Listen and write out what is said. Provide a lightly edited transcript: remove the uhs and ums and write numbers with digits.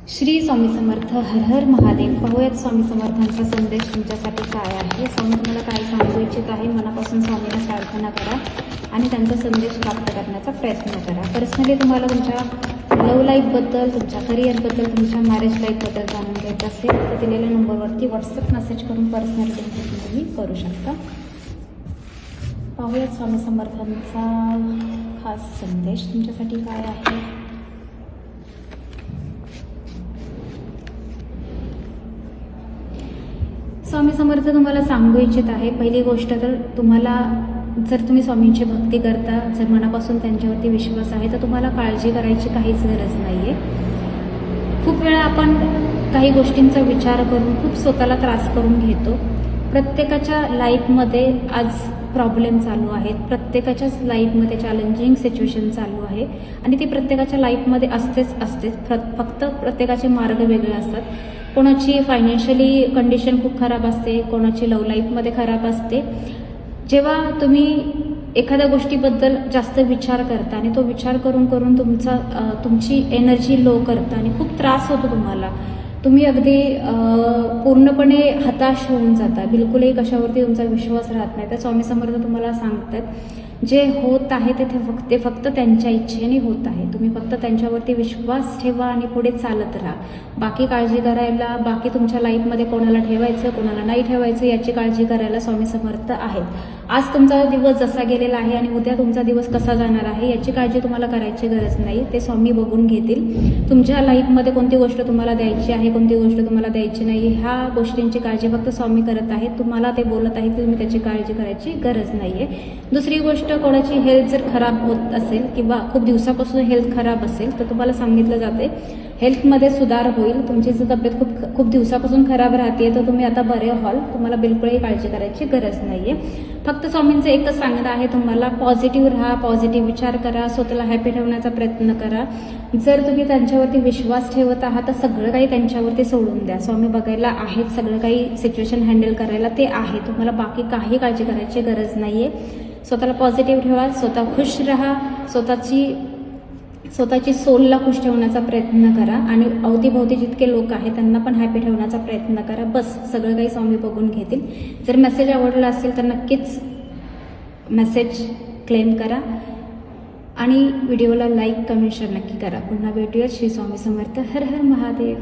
श्री स्वामी समर्थ, हर हर महादेव. पाहूयात स्वामी समर्थांचा संदेश तुमच्यासाठी काय आहे. स्वामी तुम्हाला काय सांगू इच्छित आहे. मनापासून स्वामींना प्रार्थना करा आणि त्यांचा संदेश प्राप्त करण्याचा प्रयत्न करा. पर्सनली तुम्हाला तुमच्या लव्ह लाईफबद्दल, तुमच्या करिअरबद्दल, तुमच्या मॅरेज लाईफबद्दल जाणून घ्यायचं असेल तर दिलेल्या नंबरवरती व्हॉट्सअप मेसेज करून पर्सनल रीडिंग तुम्ही करू शकता. पाहूयात स्वामी समर्थांचा खास संदेश तुमच्यासाठी काय आहे. स्वामी समर्थ तुम्हाला सांगू इच्छित आहे. पहिली गोष्ट तर तुम्हाला, जर तुम्ही स्वामींची भक्ती करता, जर मनापासून त्यांच्यावरती विश्वास आहे तर तुम्हाला काळजी करायची काहीच गरज नाही आहे. खूप वेळा आपण काही गोष्टींचा विचार करून खूप स्वतःला त्रास करून घेतो. प्रत्येकाच्या लाईफमध्ये आज प्रॉब्लेम चालू आहेत, प्रत्येकाच्याच लाईफमध्ये चॅलेंजिंग सिच्युएशन चालू आहे आणि ती प्रत्येकाच्या लाईफमध्ये असतेच. फक्त प्रत्येकाचे मार्ग वेगळे असतात. कोणाची फायनान्शियली कंडिशन खूप खराब असते, कोणाची लव्ह लाईफमध्ये खराब असते. जेव्हा तुम्ही एखाद्या गोष्टीबद्दल जास्त विचार करता आणि तो विचार करून तुमची एनर्जी लो करता आणि खूप त्रास होतो तुम्हाला, तुम्ही अगदी पूर्णपणे हताश होऊन जाता, बिलकुलही कशावरती तुमचा विश्वास राहत नाही. तर स्वामी समर्थ तुम्हाला सांगतात जे होत आहे ते फक्त त्यांच्या इच्छेने होत आहे. तुम्ही फक्त त्यांच्यावरती विश्वास ठेवा आणि पुढे चालत राहा. बाकी काळजी करायला, बाकी तुमच्या लाईफमध्ये कोणाला ठेवायचं कोणाला नाही ठेवायचं याची काळजी करायला स्वामी समर्थ आहेत. आज तुमचा दिवस जसा गेलेला आहे आणि उद्या तुमचा दिवस कसा जाणार आहे याची काळजी तुम्हाला करायची गरज नाही. ते स्वामी बघून घेतील. तुमच्या लाईफमध्ये कोणती गोष्ट तुम्हाला द्यायची आहे, कोणती गोष्ट तुम्हाला द्यायची नाही, ह्या गोष्टींची काळजी फक्त स्वामी करत आहेत. तुम्हाला ते बोलत आहेत की तुम्ही त्याची काळजी करायची गरज नाही आहे. दुसरी गोष्ट, कोणाची हेल्थ जर खराब होत असेल किंवा खूप दिवसापासून हेल्थ खराब असेल तर तुम्हाला सांगितलं जाते हेल्थमध्ये सुधार होईल. तुमची जर तब्येत खूप दिवसापासून खराब राहते तर तुम्ही आता बरे व्हाल. तुम्हाला बिलकुलही काळजी करायची गरज नाही आहे. फक्त स्वामींचं एकच सांगणं आहे, तुम्हाला पॉझिटिव्ह राहा, पॉझिटिव्ह विचार करा, स्वतःला हॅपी ठेवण्याचा प्रयत्न करा. जर तुम्ही त्यांच्यावरती विश्वास ठेवत आहात तर सगळं काही त्यांच्यावरती सोडून द्या. स्वामी बघायला आहेत, सगळं काही सिच्युएशन हँडल करायला ते आहे. तुम्हाला बाकी काही काळजी करायची गरज नाही आहे. स्वतःला पॉझिटिव्ह ठेवा, स्वतः खुश राहा, स्वतःची सोलला खुश ठेवण्याचा प्रयत्न करा आणि अवतीभोवती जितके लोक आहेत त्यांना पण हॅपी ठेवण्याचा प्रयत्न करा. बस, सगळं काही स्वामी बघून घेतील. जर मेसेज आवडला असेल तर नक्कीच मेसेज क्लेम करा आणि व्हिडिओला लाईक, कमेंट, शेअर नक्की करा. पुन्हा भेटूया. श्री स्वामी समर्थ. हर हर महादेव.